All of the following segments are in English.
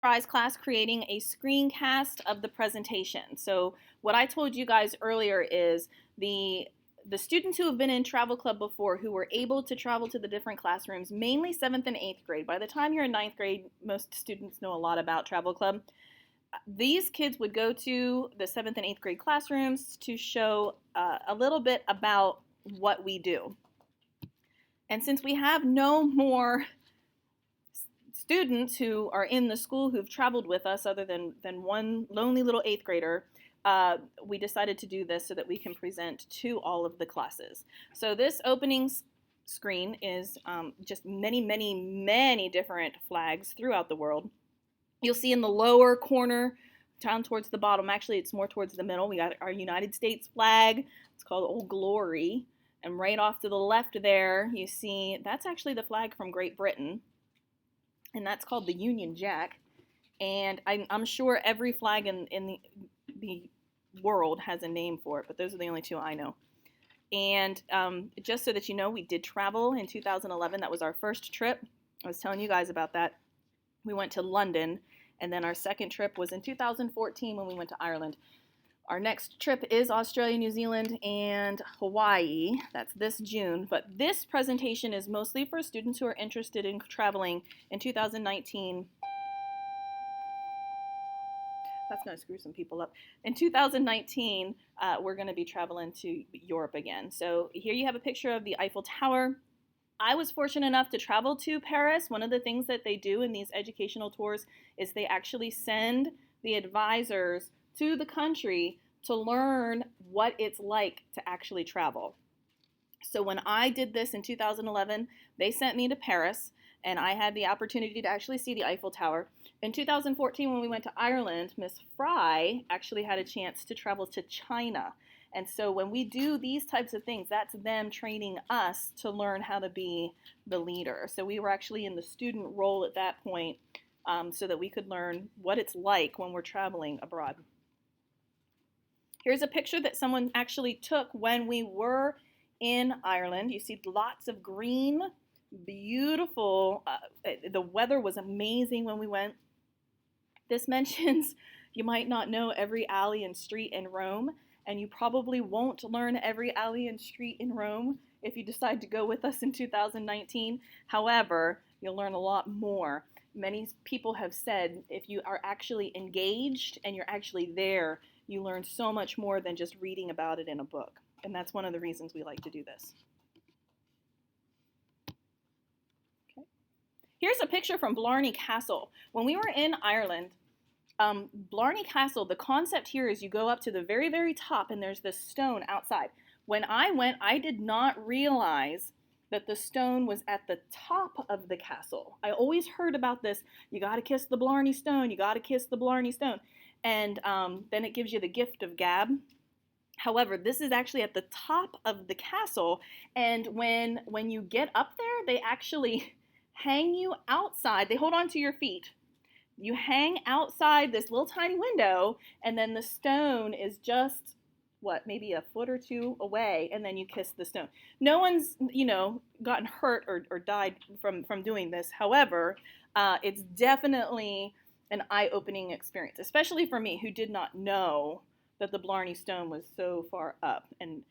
Frye's class creating a screencast of the presentation. So what I told you guys earlier is the students who have been in travel club before, who were able to travel to the different classrooms, mainly 7th and 8th grade. By the time you're in 9th grade, most students know a lot about travel club. These kids would go to the 7th and 8th grade classrooms to show a little bit about what we do. And since we have no more students who are in the school who've traveled with us other than one lonely little 8th grader, we decided to do this so that we can present to all of the classes. So this opening screen is just many different flags throughout the world. You'll see in the lower corner, down towards the bottom, actually it's more towards the middle, we got our United States flag. It's called Old Glory. And right off to the left there, you see that's actually the flag from Great Britain. And that's called the Union Jack. And I'm sure every flag in the world has a name for it, but those are the only two I know. And just so that you know, we did travel in 2011. That was our first trip. I was telling you guys about that. We went to London, and then our second trip was in 2014 when we went to Ireland. Our next trip is Australia, New Zealand, and Hawaii. That's this June. But this presentation is mostly for students who are interested in traveling in 2019. That's going to screw some people up. In 2019, we're going to be traveling to Europe again. So here you have a picture of the Eiffel Tower. I was fortunate enough to travel to Paris. One of the things that they do in these educational tours is they actually send the advisors to the country to learn what it's like to actually travel. So when I did this in 2011, they sent me to Paris, and I had the opportunity to actually see the Eiffel Tower. In 2014, when we went to Ireland, Miss Frye actually had a chance to travel to China. And so when we do these types of things, that's them training us to learn how to be the leader. So we were actually in the student role at that point, so that we could learn what it's like when we're traveling abroad. Here's a picture that someone actually took when we were in Ireland. You see lots of green, beautiful. The weather was amazing when we went. This mentions you might not know every alley and street in Rome, and you probably won't learn every alley and street in Rome if you decide to go with us in 2019. However, you'll learn a lot more. Many people have said if you are actually engaged and you're actually there, you learn so much more than just reading about it in a book. And that's one of the reasons we like to do this. Okay. Here's a picture from Blarney Castle. When we were in Ireland, Blarney Castle, the concept here is you go up to the very top and there's this stone outside. When I went, I did not realize that the stone was at the top of the castle. I always heard about this, you gotta kiss the Blarney Stone, you gotta kiss the Blarney Stone. And then it gives you the gift of gab. However, this is actually at the top of the castle, and when you get up there, they actually hang you outside. They hold on to your feet. You hang outside this little tiny window, and then the stone is just, maybe a foot or two away, and then you kiss the stone. No one's, gotten hurt or died from doing this. However, it's definitely an eye-opening experience, especially for me who did not know that the Blarney Stone was so far up. And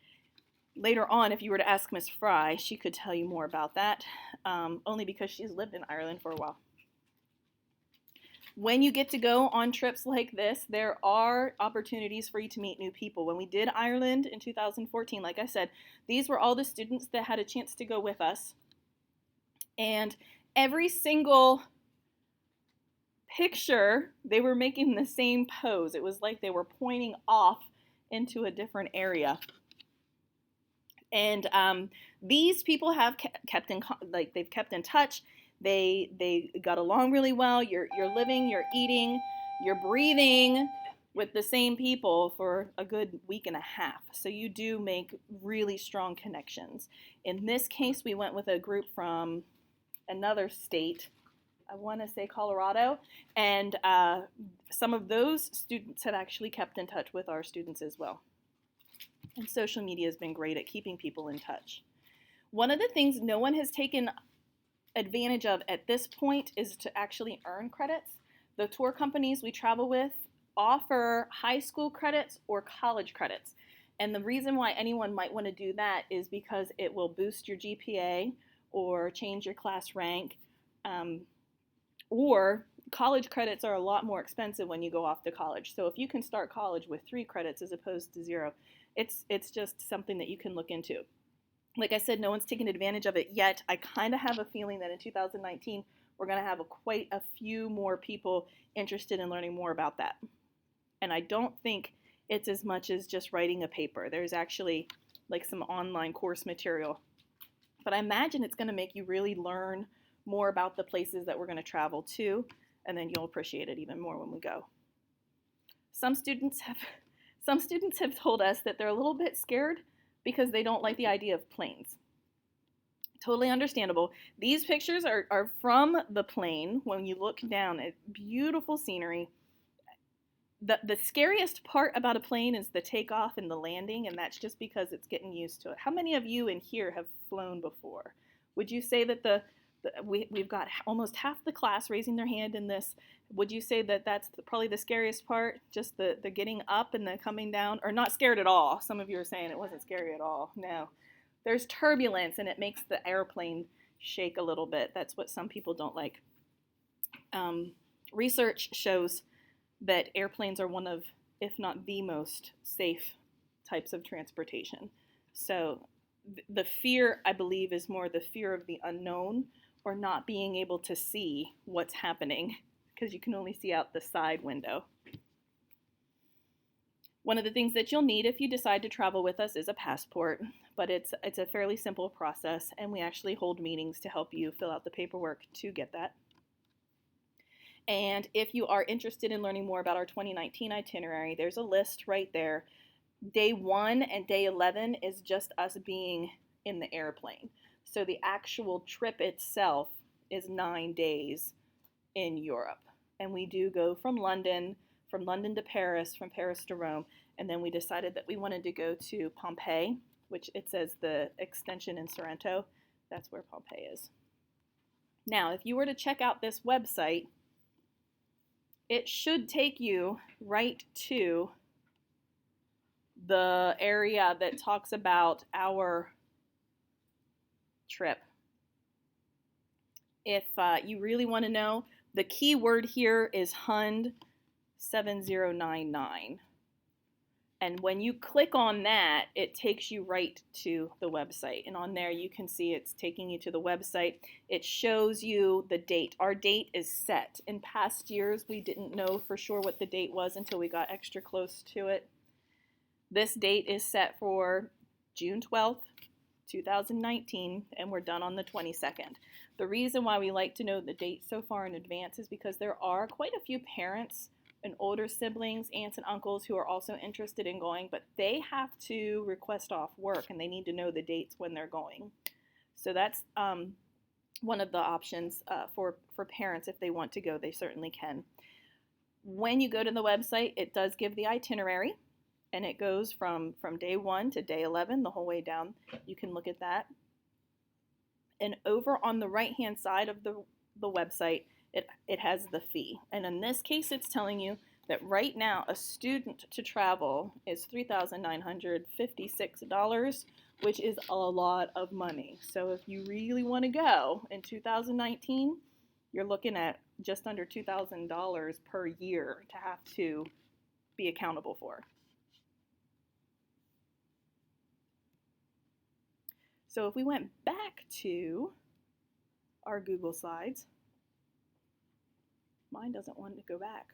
later on, if you were to ask Miss Frye, she could tell you more about that, only because she's lived in Ireland for a while. When you get to go on trips like this, there are opportunities for you to meet new people. When we did Ireland in 2014, like I said, these were all the students that had a chance to go with us. And every single picture, they were making the same pose. It was like they were pointing off into a different area. And these people have they've kept in touch. They got along really well. You're living, you're eating, you're breathing with the same people for a good week and a half. So you do make really strong connections. In this case, we went with a group from another state. I want to say Colorado, and some of those students have actually kept in touch with our students as well. And social media has been great at keeping people in touch. One of the things no one has taken advantage of at this point is to actually earn credits. The tour companies we travel with offer high school credits or college credits. And the reason why anyone might want to do that is because it will boost your GPA or change your class rank. Or college credits are a lot more expensive when you go off to college. So if you can start college with 3 credits as opposed to 0, it's just something that you can look into. Like I said, no one's taken advantage of it yet. I kind of have a feeling that in 2019, we're going to have quite a few more people interested in learning more about that. And I don't think it's as much as just writing a paper. There's actually like some online course material. But I imagine it's going to make you really learn more about the places that we're going to travel to, and then you'll appreciate it even more when we go. Some students have told us that they're a little bit scared because they don't like the idea of planes. Totally understandable. These pictures are from the plane. When you look down at beautiful scenery, the scariest part about a plane is the takeoff and the landing, and that's just because it's getting used to it. How many of you in here have flown before? Would you say that we've got almost half the class raising their hand in this? Would you say that that's probably the scariest part, just the getting up and the coming down? Or not scared at all? Some of you are saying it wasn't scary at all. No. There's turbulence, and it makes the airplane shake a little bit. That's what some people don't like. Research shows that airplanes are one of, if not the most safe types of transportation. So the fear, I believe, is more the fear of the unknown or not being able to see what's happening because you can only see out the side window. One of the things that you'll need if you decide to travel with us is a passport, but it's a fairly simple process, and we actually hold meetings to help you fill out the paperwork to get that. And if you are interested in learning more about our 2019 itinerary, there's a list right there. Day 1 and day 11 is just us being in the airplane. So the actual trip itself is 9 days in Europe. And we do go from London to Paris, from Paris to Rome, and then we decided that we wanted to go to Pompeii, which it says the extension in Sorrento. That's where Pompeii is. Now, if you were to check out this website, it should take you right to the area that talks about our trip. If you really want to know, the key word here is HUND 7099. And when you click on that, it takes you right to the website. And on there you can see it's taking you to the website. It shows you the date. Our date is set. In past years, we didn't know for sure what the date was until we got extra close to it. This date is set for June 12th, 2019, and we're done on the 22nd. The reason why we like to know the date so far in advance is because there are quite a few parents and older siblings, aunts and uncles who are also interested in going, but they have to request off work and they need to know the dates when they're going. So that's one of the options for parents. If they want to go, they certainly can. When you go to the website, it does give the itinerary, and it goes from day 1 to day 11, the whole way down. You can look at that. And over on the right-hand side of the website, it has the fee. And in this case, it's telling you that right now a student to travel is $3,956, which is a lot of money. So if you really want to go in 2019, you're looking at just under $2,000 per year to have to be accountable for. So if we went back to our Google Slides, mine doesn't want to go back.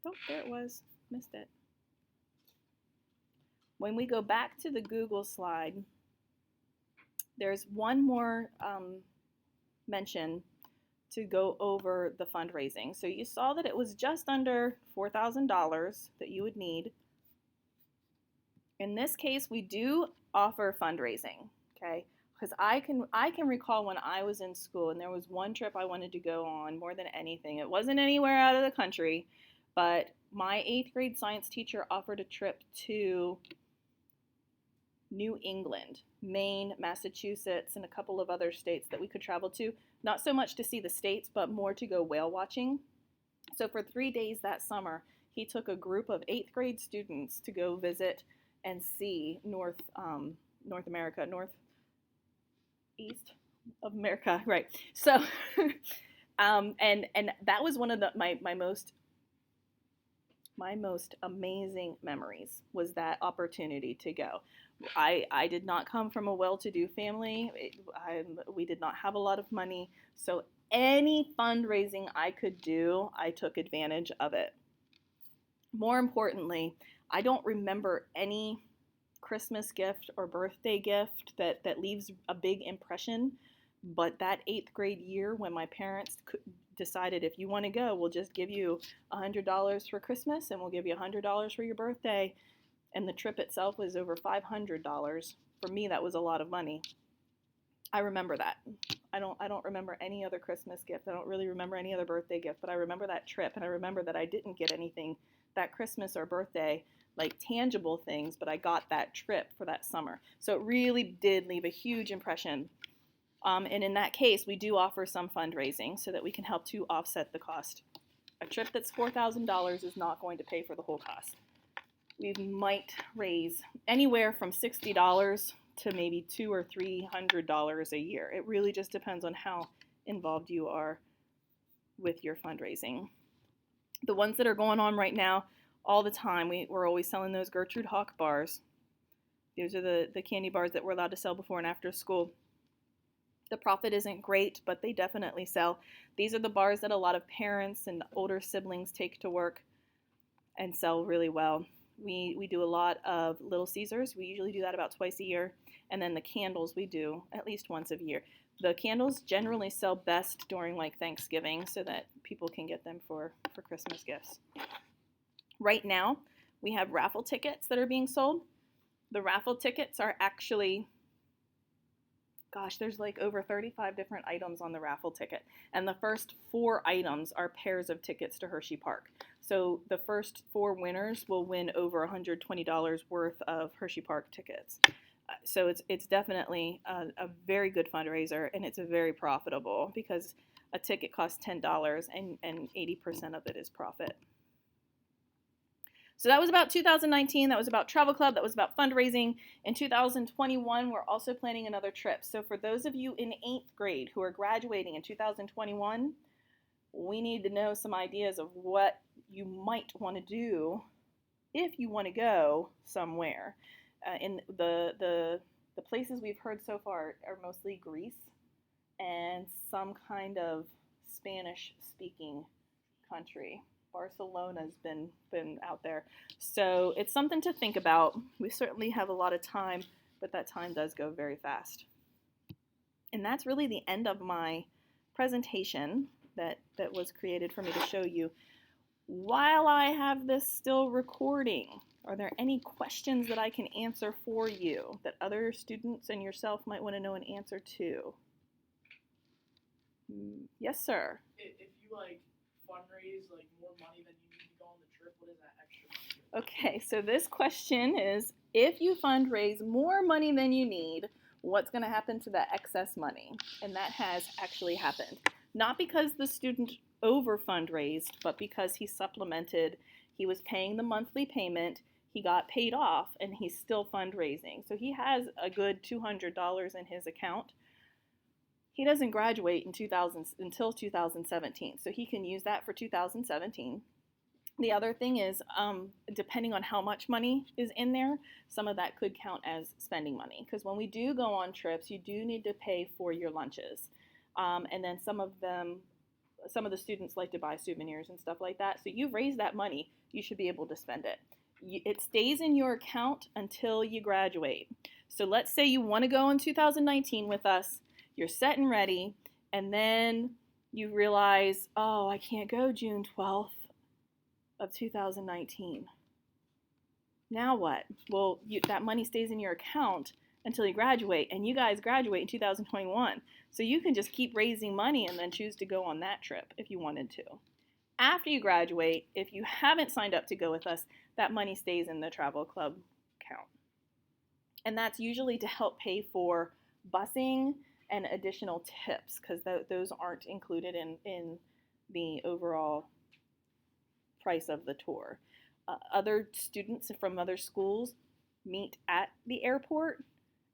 Oh, there it was. Missed it. When we go back to the Google slide, there's one more mention to go over the fundraising. So you saw that it was just under $4,000 that you would need. In this case, we do offer fundraising, okay? Because I can recall when I was in school and there was one trip I wanted to go on more than anything. It wasn't anywhere out of the country, but my 8th grade science teacher offered a trip to New England, Maine, Massachusetts, and a couple of other states that we could travel to. Not so much to see the states, but more to go whale watching. So for 3 days that summer, he took a group of 8th grade students to go visit and see North America, northeast of America, right? So, and that was one of my most amazing memories, was that opportunity to go. I did not come from a well-to-do family. We did not have a lot of money, so any fundraising I could do, I took advantage of it. More importantly, I don't remember any Christmas gift or birthday gift that leaves a big impression, but that 8th grade year when my parents decided, if you want to go, we'll just give you $100 for Christmas and we'll give you $100 for your birthday, and the trip itself was over $500. For me, that was a lot of money. I remember that. I don't remember any other Christmas gift. I don't really remember any other birthday gift, but I remember that trip, and I remember that I didn't get anything that Christmas or birthday, like tangible things, but I got that trip for that summer. So it really did leave a huge impression. And in that case, we do offer some fundraising so that we can help to offset the cost. A trip that's $4,000 is not going to pay for the whole cost. We might raise anywhere from $60 to maybe $200 or $300 a year. It really just depends on how involved you are with your fundraising. The ones that are going on right now all the time, we're always selling those Gertrude Hawk bars. Those are the candy bars that we're allowed to sell before and after school. The profit isn't great, but they definitely sell. These are the bars that a lot of parents and older siblings take to work and sell really well. We do a lot of Little Caesars. We usually do that about twice a year. And then the candles we do at least once a year. The candles generally sell best during like Thanksgiving so that people can get them for Christmas gifts. Right now, we have raffle tickets that are being sold. The raffle tickets are actually, there's like over 35 different items on the raffle ticket. And the first 4 items are pairs of tickets to Hershey Park. So the first 4 winners will win over $120 worth of Hershey Park tickets. So it's definitely a very good fundraiser, and it's a very profitable, because a ticket costs $10 and 80% of it is profit. So that was about 2019. That was about Travel Club. That was about fundraising. In 2021, we're also planning another trip. So for those of you in 8th grade who are graduating in 2021, we need to know some ideas of what you might want to do if you want to go somewhere. In the places we've heard so far are mostly Greece and some kind of Spanish-speaking country. Barcelona's been out there. So it's something to think about. We certainly have a lot of time, but that time does go very fast. And that's really the end of my presentation that was created for me to show you. While I have this still recording, are there any questions that I can answer for you that other students and yourself might want to know an answer to? Yes, sir. If you fundraise more money than you need to go on the trip, what does that extra money do? Okay, so this question is, if you fundraise more money than you need, what's going to happen to the excess money? And that has actually happened. Not because the student over fundraised, but because he supplemented. He was paying the monthly payment, he got paid off, and he's still fundraising. So he has a good $200 in his account. He doesn't graduate until 2017, so he can use that for 2017. The other thing is, depending on how much money is in there, some of that could count as spending money. Because when we do go on trips, you do need to pay for your lunches. And then some of the students like to buy souvenirs and stuff like that. So you've raised that money, you should be able to spend it. It stays in your account until you graduate. So let's say you want to go in 2019 with us, you're set and ready, and then you realize, oh, I can't go June 12th of 2019. Now what? Well, that money stays in your account until you graduate, and you guys graduate in 2021. So you can just keep raising money and then choose to go on that trip if you wanted to. After you graduate, if you haven't signed up to go with us, that money stays in the travel club account. And that's usually to help pay for busing and additional tips, because those aren't included in the overall price of the tour. Other students from other schools meet at the airport,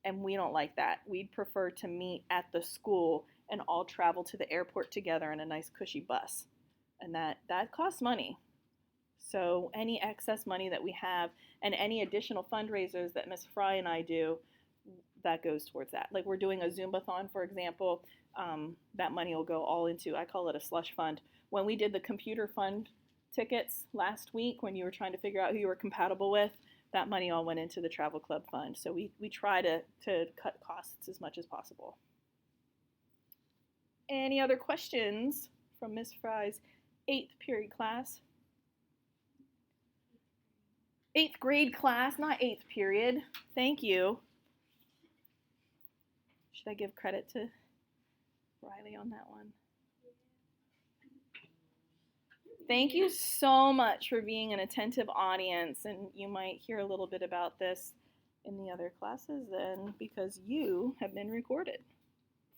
and we don't like that. We'd prefer to meet at the school and all travel to the airport together in a nice cushy bus. And that costs money. So any excess money that we have and any additional fundraisers that Miss Frye and I do, that goes towards that. Like we're doing a Zumbathon, for example, that money will go all into, I call it a slush fund. When we did the computer fund tickets last week, when you were trying to figure out who you were compatible with, that money all went into the travel club fund. So we try to cut costs as much as possible. Any other questions from Miss Frye's 8th period class? 8th grade class, not 8th period. Thank you. Should I give credit to Riley on that one? Thank you so much for being an attentive audience, and you might hear a little bit about this in the other classes then, because you have been recorded.